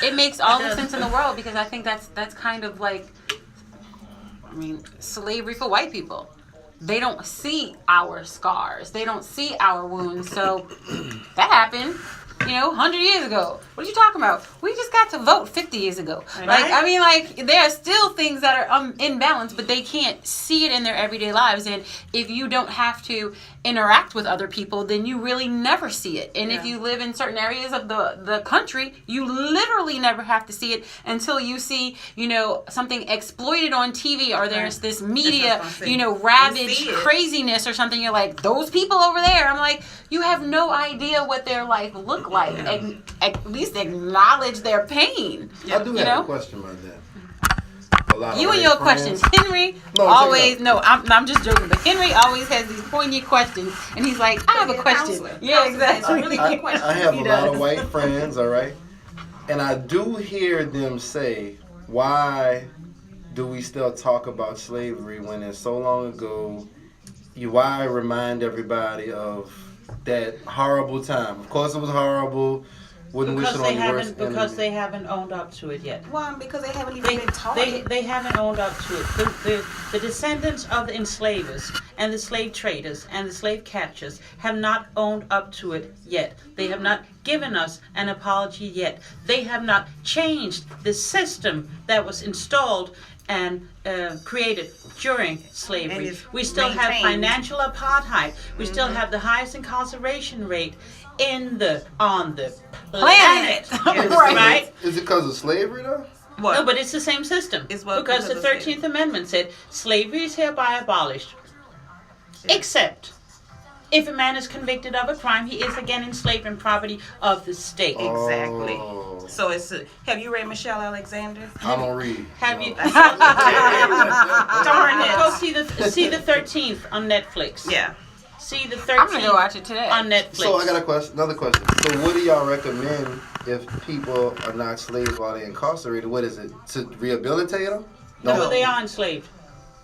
It makes all the sense in the world because I think that's kind of like, I mean, slavery for white people. They don't see our scars. They don't see our wounds. So that happened, 100 years ago. What are you talking about? We just got to vote 50 years ago. Right? There are still things that are imbalanced, but they can't see it in their everyday lives. And if you don't have to interact with other people, then you really never see it. And if you live in certain areas of the country, you literally never have to see it until you see, something exploited on TV or there's this media, ravage craziness or something. You're like, those people over there. I'm like, you have no idea what their life look like. At least acknowledge their pain. I do have a question about that. You and your questions. Henry always, I'm just joking, but Henry always has these poignant questions, and he's like, I have a question. Yeah, exactly. Really good question. I have a lot of white friends, all right? And I do hear them say, why do we still talk about slavery when it's so long ago? Why remind everybody of that horrible time? Of course it was horrible. Wouldn't wish it on your worst enemy. Because they haven't owned up to it yet. Well, because they haven't even been taught it. They haven't owned up to it. The descendants of the enslavers and the slave traders and the slave catchers have not owned up to it yet. They have not given us an apology yet. They have not changed the system that was installed and created during slavery. We still have financial apartheid. We still have the highest incarceration rate on the planet. Right? Is it because of slavery though? What? No, but it's the same system. Because the 13th Amendment said slavery is hereby abolished. Except if a man is convicted of a crime, he is again enslaved and property of the state. Exactly. So have you read Michelle Alexander? I don't read. Have you? Darn it. Go see the 13th on Netflix. Yeah. See the 13th. I'm gonna go watch it today on Netflix. So I got another question. So what do y'all recommend if people are not slaves while they're incarcerated? What is it? To rehabilitate them? No, they are enslaved.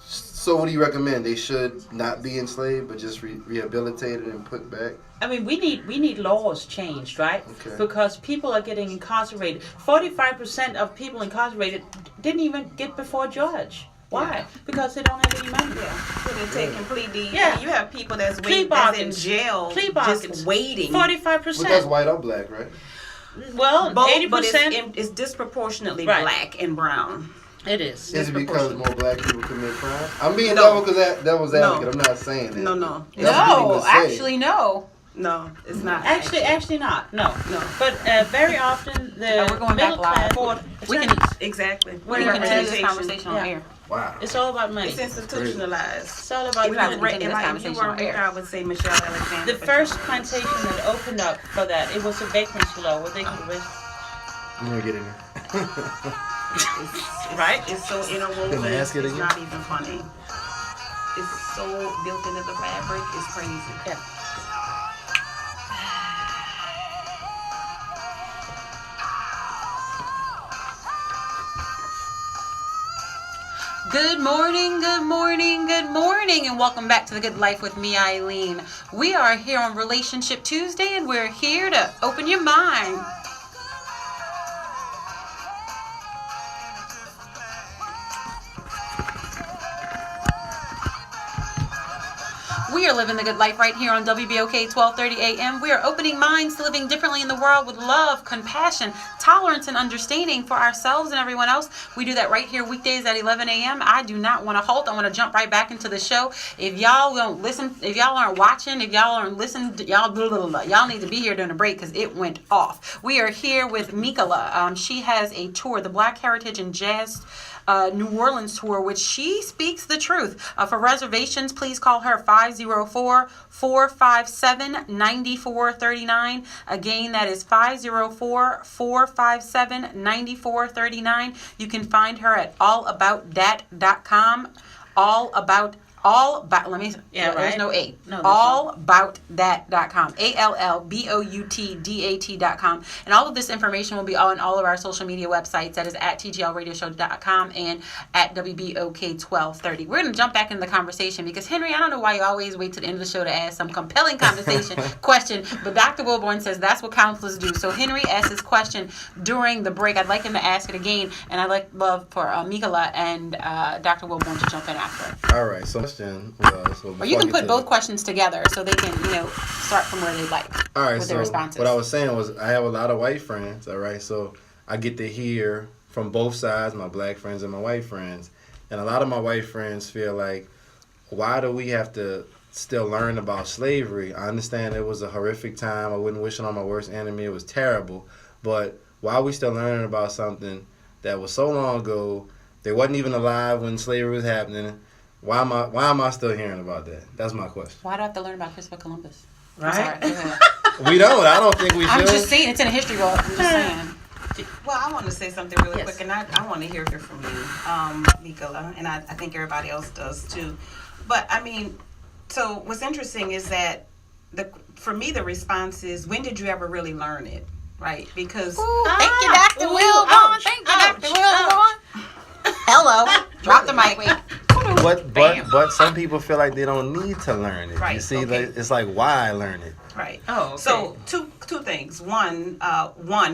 So what do you recommend? They should not be enslaved, but just rehabilitated and put back? I mean, we need laws changed, right? Okay. Because people are getting incarcerated. 45% of people incarcerated didn't even get before a judge. Why? Yeah. Because they don't have any money. Yeah. So they're taking plea deeds. Yeah. You have people that's in jail just waiting. 45%. But that's white or black, right? Well, both, 80%. But it's disproportionately black and brown. It is. Is it because more black people commit crime? I'm being devil's advocate. I'm not saying that. No. Actually, no. No, it's not. Actually not. No. But very often we're going back live. We can exactly. We can continue this conversation on air. Wow. It's all about money. It's institutionalized. It's all about money. I would say Michelle Alexander. The first plantation that opened up for that, it was a vacancy law where they could arrest. I'm gonna get in here. Right? It's so interwoven. It's again? not even funny. It's so built into the fabric. It's crazy. Yeah. Good morning, good morning, good morning, and welcome back to The Good Life with me, Eileen. We are here on Relationship Tuesday, and we're here to open your mind. We are living the good life right here on WBOK 1230 AM. We are opening minds to living differently in the world with love, compassion, tolerance, and understanding for ourselves and everyone else. We do that right here weekdays at 11 a.m. I do not want to halt. I want to jump right back into the show. If y'all don't listen, if y'all aren't watching, if y'all aren't listening, y'all need to be here during the break because it went off. We are here with Mikala. She has a tour, the Black Heritage and Jazz New Orleans tour, which she speaks the truth. For reservations, please call her 504-457-9439. Again, that is 504-457-9439. You can find her at allaboutdat.com. let me, Yeah, there's right. no A. No, there's not. Allaboutdat.com. ALLBOUTDAT.com. And all of this information will be on all of our social media websites. That is at TGLradioshow.com and at WBOK1230. We're going to jump back into the conversation because, Henry, I don't know why you always wait to the end of the show to ask some compelling conversation question, but Dr. Wilborn says that's what counselors do. So Henry asked his question during the break. I'd like him to ask it again, and I'd love for Mikola and Dr. Wilborn to jump in after. All right. So question was, Or you can put both questions together so they can, start from where they like all right, with their responses. what I was saying was I have a lot of white friends, all right? So I get to hear from both sides, my black friends and my white friends. And a lot of my white friends feel like, why do we have to still learn about slavery? I understand it was a horrific time. I wouldn't wish it on my worst enemy. It was terrible. But why are we still learning about something that was so long ago? They wasn't even alive when slavery was happening. Why am I still hearing about that? That's my question. Why do I have to learn about Christopher Columbus? Right? I'm sorry, go ahead. We don't. I don't think we should. I'm just saying, it's in a history book. I'm just saying. Well, I want to say something really Yes. quick, and I want to hear from you, Mikola, and I think everybody else does too. But I mean, so what's interesting is that for me the response is, when did you ever really learn it, right? Because Thank you, Dr. Wilborn. ouch, Thank you, ouch, Dr. Wilborn. Hello. Drop the mic. But some people feel like they don't need to learn it. You Right, see, okay. like, it's like, why learn it? right. Oh, okay. So two things. One,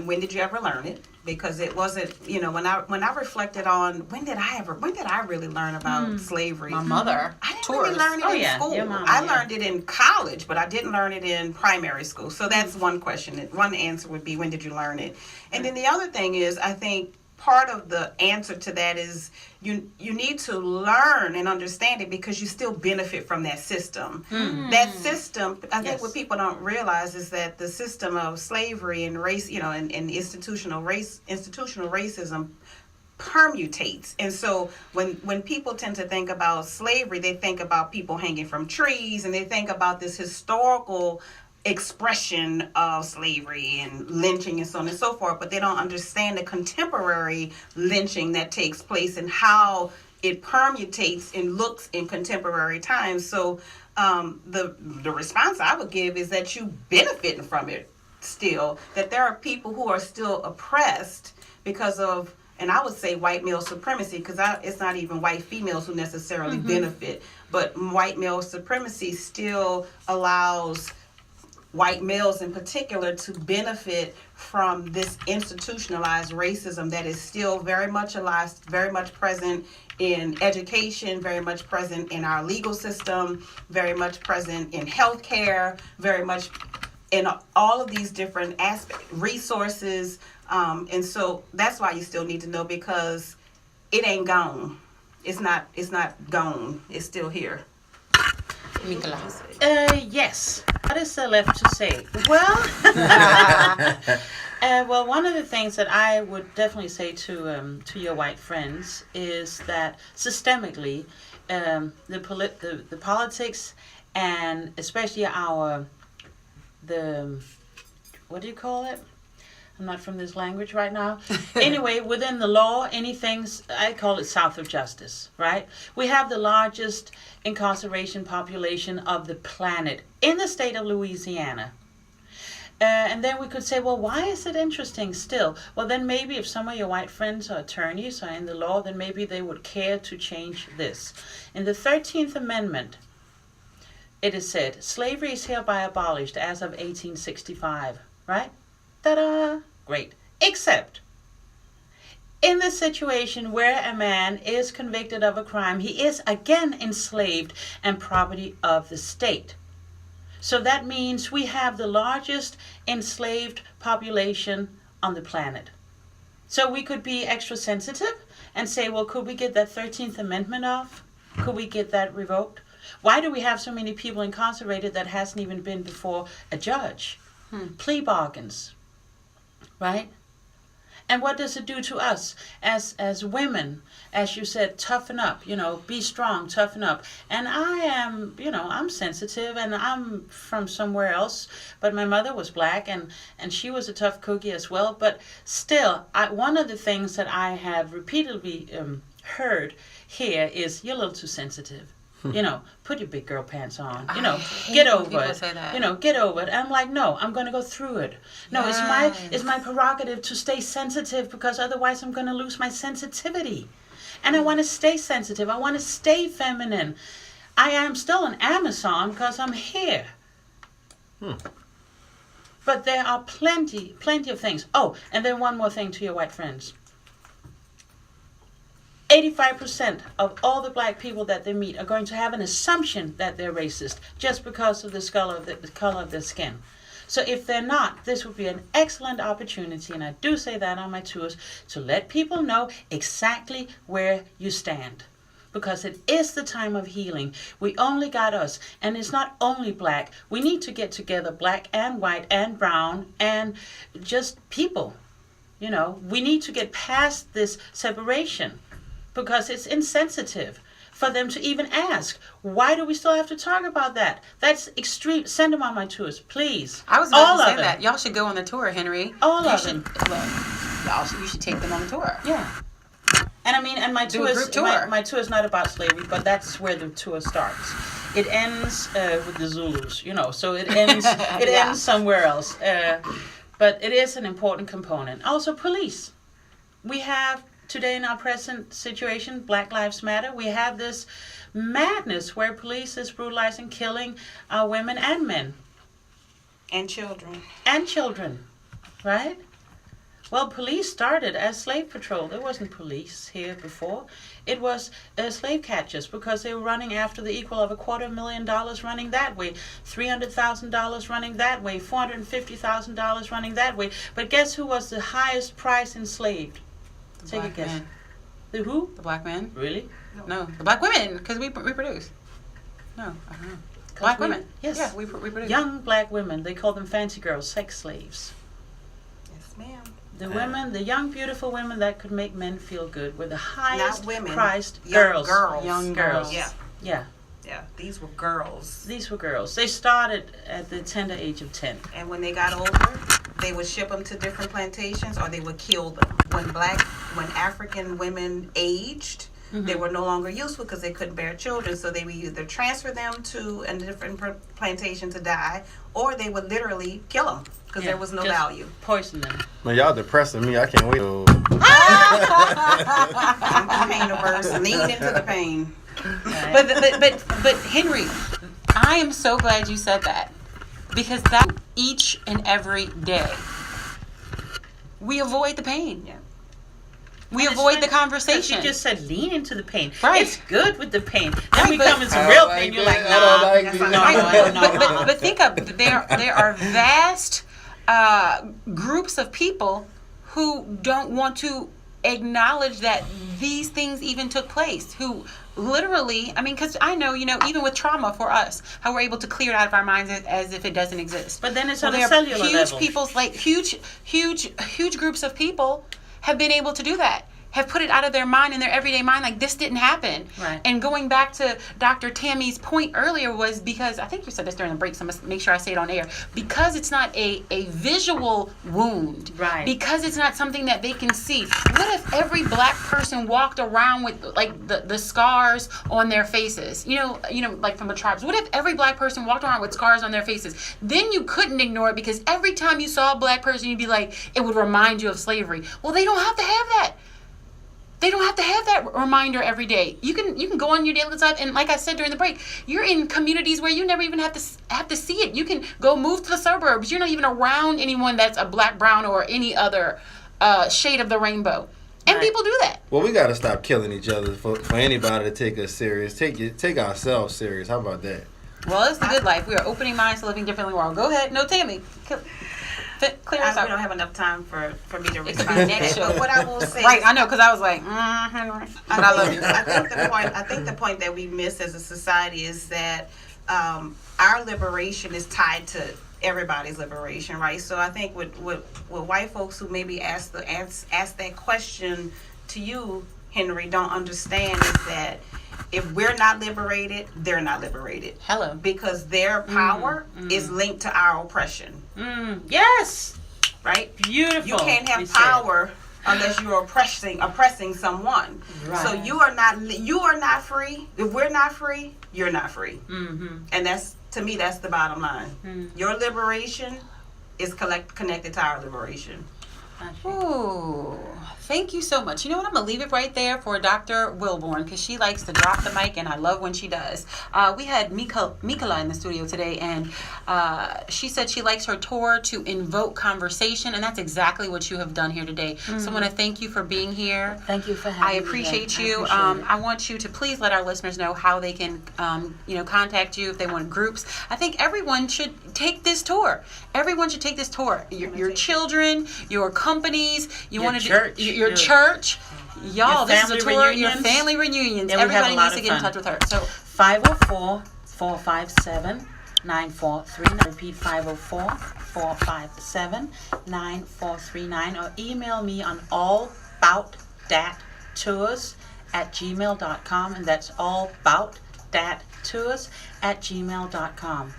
when did you ever learn it? Because it wasn't, when I reflected on when did I really learn about slavery? My mother. I didn't Tourist. really learn it Oh, in yeah. school. Your mom, I yeah. learned it in college, but I didn't learn it in primary school. So that's one question. One answer would be, when did you learn it? And then the other thing is, I think part of the answer to that is you need to learn and understand it because you still benefit from that system. That system, I think Yes. what people don't realize is that the system of slavery and race, and institutional racism permutates. And so when people tend to think about slavery, they think about people hanging from trees, and they think about this historical expression of slavery and lynching and so on and so forth, but they don't understand the contemporary lynching that takes place and how it permutates and looks in contemporary times. So the response I would give is that you benefiting from it still, that there are people who are still oppressed because of, and I would say, white male supremacy, because it's not even white females who necessarily benefit, but white male supremacy still allows white males in particular to benefit from this institutionalized racism that is still very much alive, very much present in education, very much present in our legal system, very much present in healthcare, very much in all of these different aspects, resources. And so that's why you still need to know, because it ain't gone. It's not gone. It's still here. Mikola. Yes. What is there left to say? Well, well, one of the things that I would definitely say to your white friends is that systemically, the politics, and especially what do you call it? I'm not from this language right now. Anyway, within the law, I call it south of justice, right? We have the largest incarceration population of the planet in the state of Louisiana. And then we could say, well, why is it interesting still? Well, then maybe if some of your white friends are attorneys or in the law, then maybe they would care to change this. In the 13th Amendment, it is said, slavery is hereby abolished as of 1865, right? Ta-da! Great. Except in the situation where a man is convicted of a crime, he is again enslaved and property of the state. So that means we have the largest enslaved population on the planet. So we could be extra sensitive and say, well, could we get that 13th Amendment off? Could we get that revoked? Why do we have so many people incarcerated that hasn't even been before a judge? Plea bargains. Right? And what does it do to us as women? As you said, toughen up, be strong, toughen up. And I am, I'm sensitive and I'm from somewhere else, but my mother was black and she was a tough cookie as well. But still, one of the things that I have repeatedly heard here is, you're a little too sensitive. You know, put your big girl pants on. You know, get over people it. say that. You know, get over it. I'm like, no, I'm going to go through it. No, it's my prerogative to stay sensitive because otherwise I'm going to lose my sensitivity. And I want to stay sensitive. I want to stay feminine. I am still an Amazon because I'm here. But there are plenty of things. Oh, and then one more thing to your white friends. 85% of all the black people that they meet are going to have an assumption that they're racist just because of the color of their skin. So if they're not, this would be an excellent opportunity, and I do say that on my tours, to let people know exactly where you stand. Because it is the time of healing. We only got us, and it's not only black. We need to get together, black and white and brown and just people. You know, we need to get past this separation because it's insensitive for them to even ask. Why do we still have to talk about that? That's extreme. Send them on my tours, please. I was about to say that. Y'all should go on the tour, Henry. All you of should, them. Well, you should take them on the tour. Yeah. And I mean, and my Do a tour is group tour. my tour is not about slavery, but that's where the tour starts. It ends with the Zulus, you know, so it ends ends somewhere else. But it is an important component. Also, police. We have today in our present situation, Black Lives Matter. We have this madness where police is brutalizing, killing our women and men And children. and children, right? Well, police started as slave patrol. There wasn't police here before. It was slave catchers because they were running after the equal of $250,000 running that way, $300,000 running that way, $450,000 running that way. But guess who was the highest price enslaved? The Take a black guess. man. The who? The black men? Really? No, the black women, because we reproduce. No, I don't know. Black we- women. yes. Yeah, we reproduce. Young black women. They call them fancy girls, sex slaves. Yes, ma'am. The women, the young, beautiful women that could make men feel good were the highest Not women. priced Young girls. girls. Young girls. girls. Yeah. Yeah, Yeah. These were girls. these were girls. They started at the tender age of 10. And when they got older, they would ship them to different plantations or they would kill them. When African women aged, they were no longer useful because they couldn't bear children. So they would either transfer them to a different plantation to die, or they would literally kill them because there was no just value. Poison them. Man, y'all depressing me. I can't wait. I'm pain averse. Lean into the pain. But Henry, I am so glad you said that, because that each and every day we avoid the pain. Yeah. We And it's avoid like- the conversation. You just said lean into the pain. Right. It's good with the pain. Then Right, we but- come into I real don't pain. like You're that. like, I don't nah. like that's that. not- No. But think of there are vast groups of people who don't want to acknowledge that these things even took place, who literally, I mean, because I know, even with trauma for us, how we're able to clear it out of our minds as if it doesn't exist. But then it's Well, on a there are cellular huge level. people's, like huge groups of people have been able to do that, have put it out of their mind, in their everyday mind, like this didn't happen. Right. And going back to Dr. Tammy's point earlier was, because I think you said this during the break, so I must make sure I say it on air, because it's not a visual wound. Right. Because it's not something that they can see. What if every black person walked around with like the scars on their faces? Like from the tribes. What if every black person walked around with scars on their faces? Then you couldn't ignore it, because every time you saw a black person, you'd be like, it would remind you of slavery. Well, they don't have to have that. They don't have to have that reminder every day. You can go on your daily life, and like I said during the break, you're in communities where you never even have to see it. You can go move to the suburbs. You're not even around anyone that's a black, brown, or any other shade of the rainbow. And Right. people do that. Well, we got to stop killing each other for anybody to take us serious. Take ourselves serious. How about that? Well, it's the good life. We are opening minds to living differently in the world. Go ahead. No, Tammy. Clear us We out. don't have enough time for me to It could be respond. next show. But what I will say, Right, I know, because I was like, Henry. But I love you. I think the point that we miss as a society is that our liberation is tied to everybody's liberation, right? So I think with white folks who maybe ask that question to you, Henry, don't understand is that if we're not liberated, they're not liberated. Hello. Because their power is linked to our oppression, Yes. right? Beautiful. You can't you have said. power unless you're oppressing someone. Right. So you are not free. If we're not free, you're not free. Mm-hmm. And to me, that's the bottom line. Your liberation is connected to our liberation. Ooh, thank you so much. You know what? I'm going to leave it right there for Dr. Wilborn because she likes to drop the mic, and I love when she does. We had Mikola in the studio today, and she said she likes her tour to invoke conversation, and that's exactly what you have done here today. So I want to thank you for being here. Thank you for having I me. appreciate you. Appreciate it. I want you to please let our listeners know how they can, contact you if they want groups. I think everyone should take this tour. Everyone should take this tour. Your children, your companies, Your church. your church. Y'all, Your this is a family tour. Your reunions. family reunions. Yeah, we have Everybody a lot needs to of get in fun. touch with her. So 504-457-9439. Repeat 504-457-9439, or email me on allaboutdattours@gmail.com, and that's allaboutdattours@gmail.com.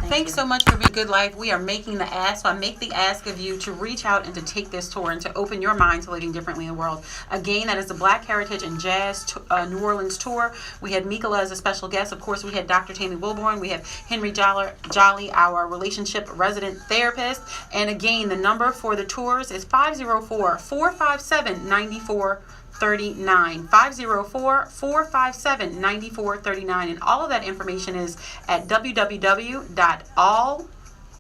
thanks so much for being Good Life. We are making the ask. So I make the ask of you to reach out and to take this tour and to open your mind to living differently in the world. Again, that is the Black Heritage and Jazz New Orleans tour. We had Mikola as a special guest. Of course, we had Dr. Tammy Wilborn. We have Henry Jolly, our relationship resident therapist. And again, the number for the tours is 504-457-9439. 504-457-9439. And all of that information is at www.allaboutdattours.com.